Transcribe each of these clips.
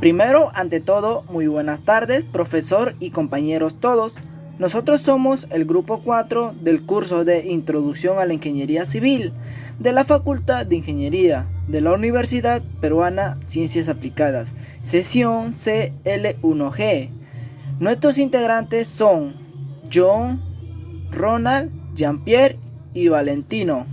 Primero, ante todo, muy buenas tardes, profesor y compañeros todos. Nosotros somos el grupo 4 del curso de Introducción a la Ingeniería Civil de la Facultad de Ingeniería de la Universidad Peruana Ciencias Aplicadas, sesión CL1G. Nuestros integrantes son John, Ronald, Jean-Pierre y Valentino.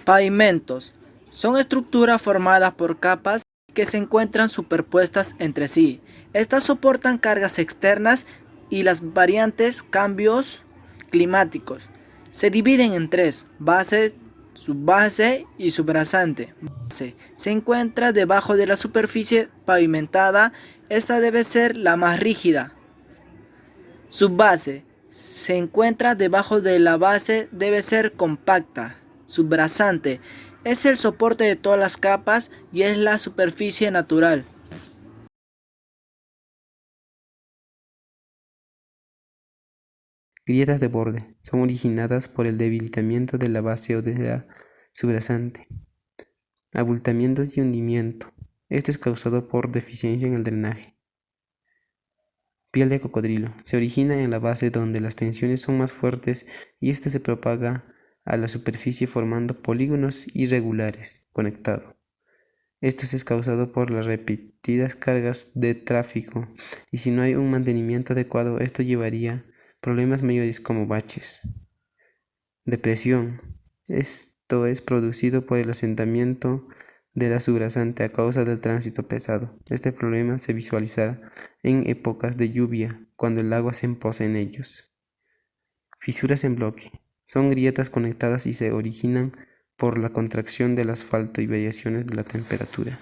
Pavimentos. Son estructuras formadas por capas que se encuentran superpuestas entre sí. Estas soportan cargas externas y las variantes cambios climáticos. Se dividen en tres: base, subbase y subrasante. Base se encuentra debajo de la superficie pavimentada. Esta debe ser la más rígida. Subbase se encuentra debajo de la base, debe ser compacta. Subrasante es el soporte de todas las capas y es la superficie natural. Grietas de borde son originadas por el debilitamiento de la base o de la subrasante. Abultamientos y hundimiento. Esto es causado por deficiencia en el drenaje. Piel de cocodrilo. Se origina en la base donde las tensiones son más fuertes y esto se propaga a la superficie formando polígonos irregulares conectados. Esto es causado por las repetidas cargas de tráfico y si no hay un mantenimiento adecuado esto llevaría a problemas mayores como baches. Depresión. Esto es producido por el asentamiento de la subrasante a causa del tránsito pesado. Este problema se visualizará en épocas de lluvia, cuando el agua se empoza en ellos. Fisuras en bloque. Son grietas conectadas y se originan por la contracción del asfalto y variaciones de la temperatura.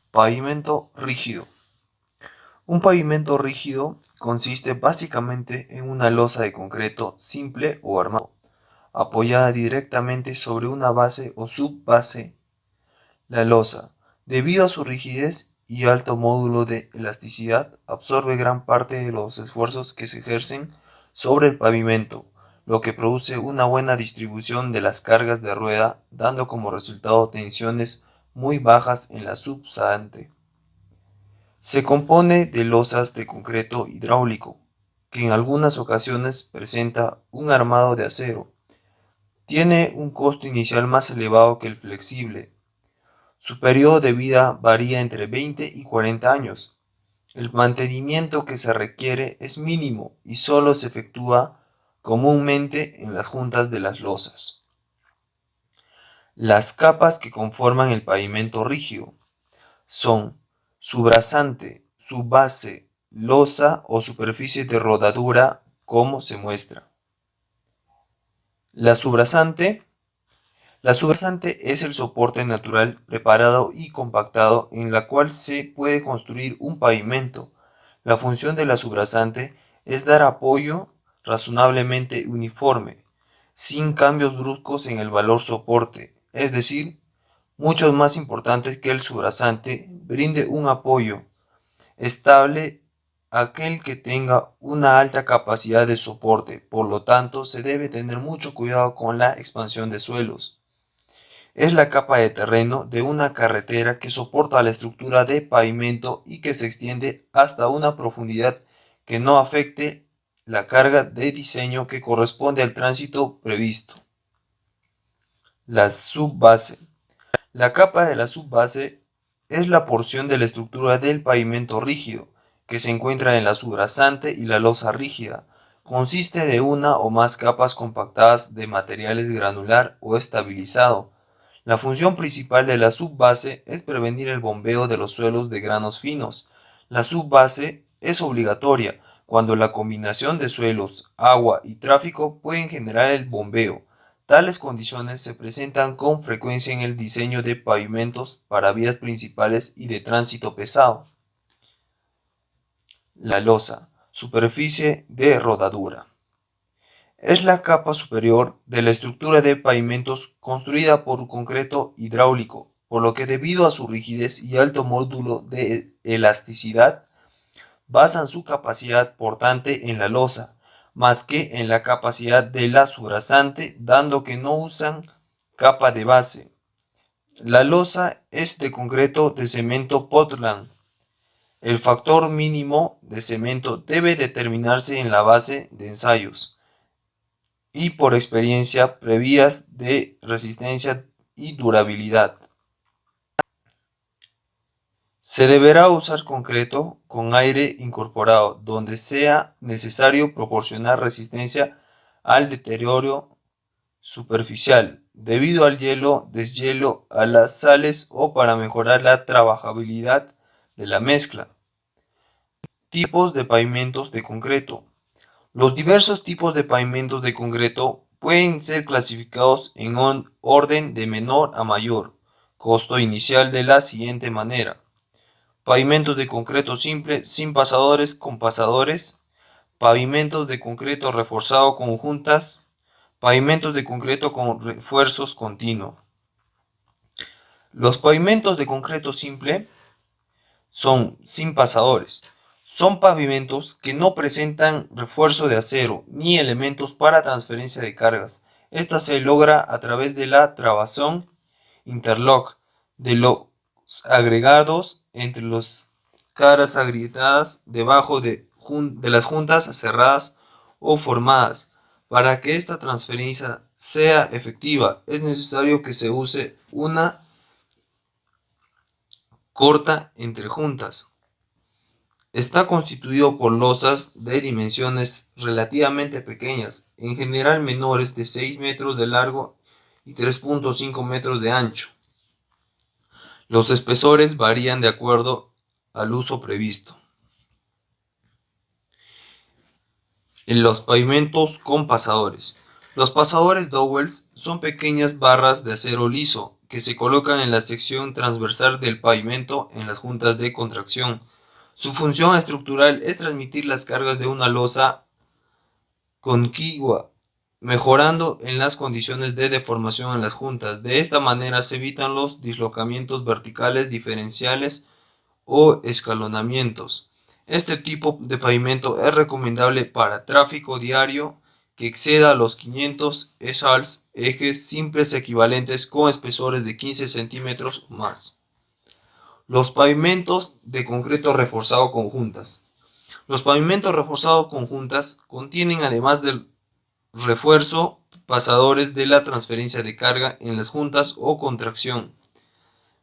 Pavimento rígido. Un pavimento rígido consiste básicamente en una losa de concreto simple o armado, apoyada directamente sobre una base o subbase. La losa, debido a su rigidez y alto módulo de elasticidad, absorbe gran parte de los esfuerzos que se ejercen sobre el pavimento, lo que produce una buena distribución de las cargas de rueda, dando como resultado tensiones muy bajas en la subsante. Se compone de losas de concreto hidráulico, que en algunas ocasiones presenta un armado de acero. Tiene un costo inicial más elevado que el flexible. Su periodo de vida varía entre 20 y 40 años. El mantenimiento que se requiere es mínimo y solo se efectúa comúnmente en las juntas de las losas. Las capas que conforman el pavimento rígido son subrasante, subbase, losa o superficie de rodadura, como se muestra. La subrasante es el soporte natural preparado y compactado en la cual se puede construir un pavimento. La función de la subrasante es dar apoyo razonablemente uniforme, sin cambios bruscos en el valor soporte, es decir, mucho más importante que el subrasante brinde un apoyo estable aquel que tenga una alta capacidad de soporte. Por lo tanto, se debe tener mucho cuidado con la expansión de suelos. Es la capa de terreno de una carretera que soporta la estructura de pavimento y que se extiende hasta una profundidad que no afecte la carga de diseño que corresponde al tránsito previsto. La subbase. La capa de la subbase es la porción de la estructura del pavimento rígido que se encuentra en la subrasante y la losa rígida. Consiste de una o más capas compactadas de materiales granular o estabilizado. La función principal de la subbase es prevenir el bombeo de los suelos de granos finos. La subbase es obligatoria cuando la combinación de suelos, agua y tráfico pueden generar el bombeo. Tales condiciones se presentan con frecuencia en el diseño de pavimentos para vías principales y de tránsito pesado. La losa, superficie de rodadura. Es la capa superior de la estructura de pavimentos construida por concreto hidráulico, por lo que debido a su rigidez y alto módulo de elasticidad, basan su capacidad portante en la losa, más que en la capacidad de la subrasante, dando que no usan Capa de base. La losa es de concreto de cemento Portland. El factor mínimo de cemento debe determinarse en la base de ensayos y por experiencia previas de resistencia y durabilidad. Se deberá usar concreto con aire incorporado, donde sea necesario proporcionar resistencia al deterioro superficial, debido al hielo, deshielo, a las sales o para mejorar la trabajabilidad de la mezcla. Tipos de pavimentos de concreto. Los diversos tipos de pavimentos de concreto pueden ser clasificados en orden de menor a mayor costo inicial de la siguiente manera. Pavimentos de concreto simple sin pasadores con pasadores, pavimentos de concreto reforzado con juntas, pavimentos de concreto con refuerzos continuos. Los pavimentos de concreto simple son sin pasadores. Son pavimentos que no presentan refuerzo de acero ni elementos para transferencia de cargas. Esta se logra a través de la trabazón interlock de los agregados entre las caras agrietadas debajo de las juntas cerradas o formadas. Para que esta transferencia sea efectiva, es necesario que se use una corta entre juntas. Está constituido por losas de dimensiones relativamente pequeñas, en general menores de 6 metros de largo y 3.5 metros de ancho. Los espesores varían de acuerdo al uso previsto. En los pavimentos con pasadores. Los pasadores dowels son pequeñas barras de acero liso que se colocan en la sección transversal del pavimento en las juntas de contracción. Su función estructural es transmitir las cargas de una losa contigua, mejorando en las condiciones de deformación en las juntas. De esta manera se evitan los dislocamientos verticales diferenciales o escalonamientos. Este tipo de pavimento es recomendable para tráfico diario que exceda los 500 ESALs, ejes simples equivalentes con espesores de 15 centímetros o más. Los pavimentos de concreto reforzado con juntas. Los pavimentos reforzados con juntas contienen, además del refuerzo, pasadores de la transferencia de carga en las juntas o contracción.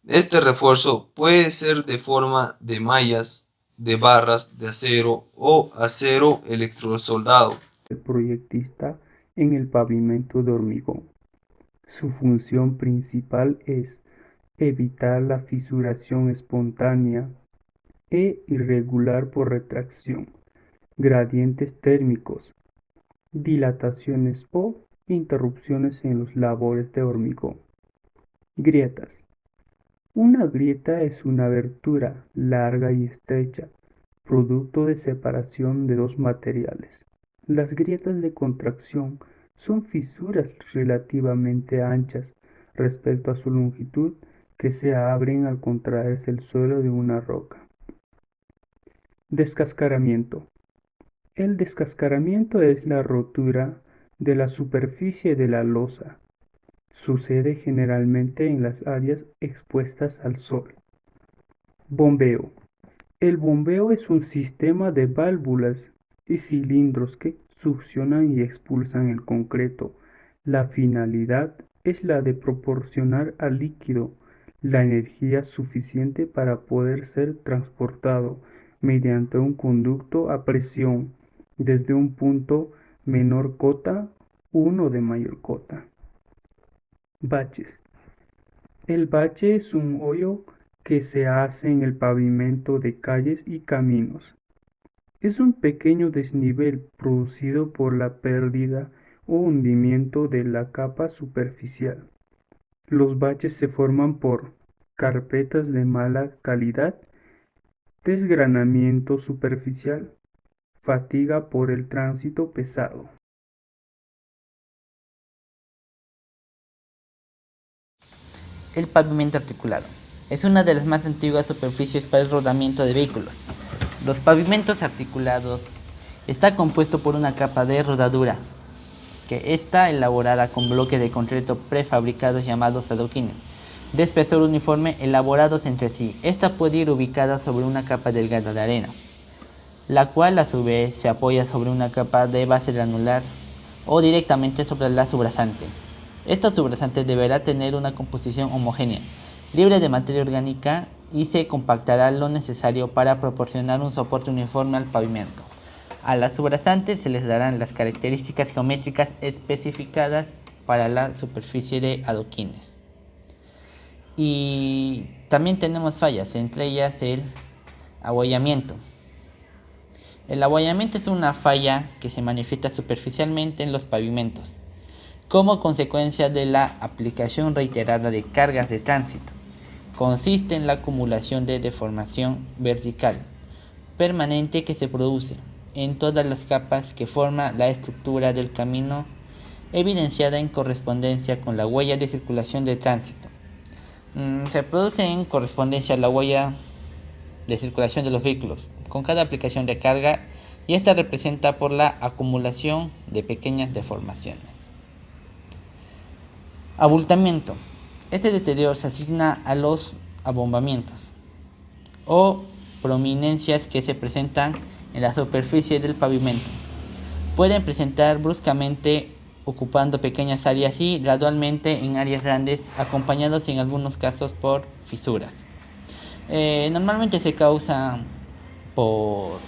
Este refuerzo puede ser de forma de mallas, de barras de acero o acero electrosoldado. El proyectista en el pavimento de hormigón. Su función principal es evitar la fisuración espontánea e irregular por retracción, gradientes térmicos, dilataciones o interrupciones en los labores de hormigón. Grietas. Una grieta es una abertura larga y estrecha, producto de separación de dos materiales. Las grietas de contracción son fisuras relativamente anchas respecto a su longitud que se abren al contraerse el suelo de una roca. Descascaramiento. El descascaramiento es la rotura de la superficie de la losa. Sucede generalmente en las áreas expuestas al sol. Bombeo. El bombeo es un sistema de válvulas y cilindros que succionan y expulsan el concreto. La finalidad es la de proporcionar al líquido la energía suficiente para poder ser transportado mediante un conducto a presión desde un punto menor cota uno de mayor cota. Baches. El bache es un hoyo que se hace en el pavimento de calles y caminos. Es un pequeño desnivel producido por la pérdida o hundimiento de la capa superficial. Los baches se forman por carpetas de mala calidad, desgranamiento superficial, fatiga por el tránsito pesado. El pavimento articulado es una de las más antiguas superficies para el rodamiento de vehículos. Los pavimentos articulados está compuesto por una capa de rodadura que está elaborada con bloques de concreto prefabricados llamados adoquines, de espesor uniforme elaborados entre sí. Esta puede ir ubicada sobre una capa delgada de arena, la cual a su vez se apoya sobre una capa de base granular o directamente sobre la subrasante. Esta subrasante deberá tener una composición homogénea, libre de materia orgánica, y se compactará lo necesario para proporcionar un soporte uniforme al pavimento. A las subrasantes se les darán las características geométricas especificadas para la superficie de adoquines. Y también tenemos fallas, entre ellas el abollamiento. El abollamiento es una falla que se manifiesta superficialmente en los pavimentos, como consecuencia de la aplicación reiterada de cargas de tránsito. Consiste en la acumulación de deformación vertical permanente que se produce en todas las capas que forma la estructura del camino, evidenciada en correspondencia con la huella de circulación de tránsito. Se produce en correspondencia a la huella de circulación de los vehículos con cada aplicación de carga, y esta representa por la acumulación de pequeñas deformaciones. Abultamiento. Este deterioro se asigna a los abombamientos o prominencias que se presentan en la superficie del pavimento. Pueden presentar bruscamente ocupando pequeñas áreas y gradualmente en áreas grandes, acompañados en algunos casos por fisuras. Normalmente se causa por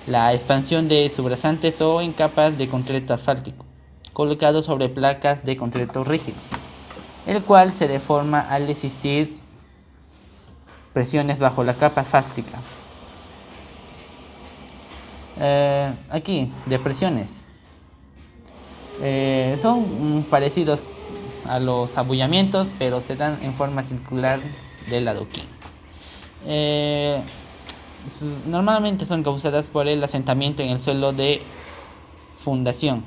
la expansión de subrasantes o en capas de concreto asfáltico colocados sobre placas de concreto rígido, el cual se deforma al existir presiones bajo la capa asfáltica. Aquí, depresiones. Son parecidos a los abollamientos, pero se dan en forma circular del adoquín. Normalmente son causadas por el asentamiento en el suelo de fundación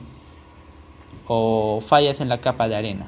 o fallas en la capa de arena.